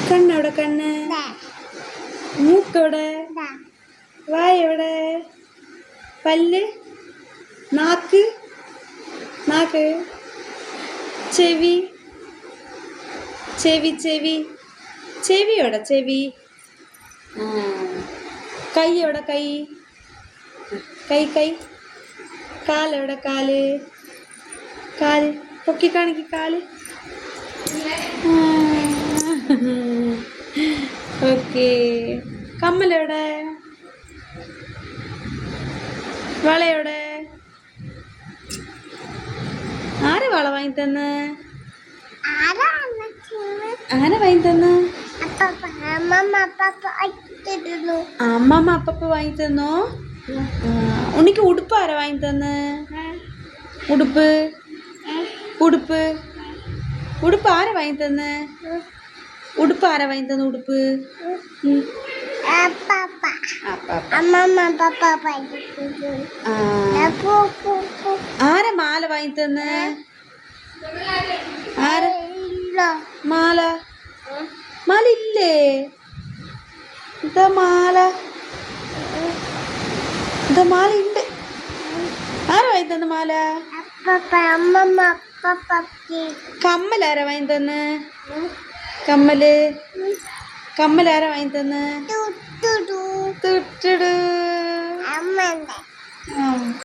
കണ്ണെവിടെ? കണ്ണ്. മൂക്കെവിടെ? വായ എവിടെ? പല്ല്. നാക്ക്. നാക്ക്. ചെവി. ചെവി. ചെവി. ചെവി എവിടെ? ചെവി. കൈ എവിടെ? കൈ. കൈ. കൈ. കാലെവിടെ? കാല്. കാല് പൊക്കി കാണിക്ക്. കാല്. ഓക്കെ. കമ്മലെവിടെ? വളയെവിടെ? ആര് വള വാങ്ങി തന്ന്? ആരെ വാങ്ങി തന്നു? അമ്മമ്മ അപ്പപ്പ വാങ്ങി തന്നോ? ഉണ്ണിക്ക് ഉടുപ്പ് ആരാ വാങ്ങി തന്ന്? ഉടുപ്പ്. ഉടുപ്പ്. ഉടുപ്പ് ആരാ വാങ്ങി തന്ന്? ഉടുപ്പ് ആരാ വാങ്ങി തന്നു? ഉടുപ്പ് ആരാ മാല വാങ്ങി തന്ന്? ആരാ മാല? മാല ഇല്ലേ? ഇതാ മാല. ഇതാ മാല ഉണ്ട്. ആരാ വാങ്ങി തന്ന മാല? കമ്മൽ ആരാ വാങ്ങി തന്ന്? കമ്മല്. കമ്മൽ ആരാ വാങ്ങി തന്ന്? തുട്ടുടു.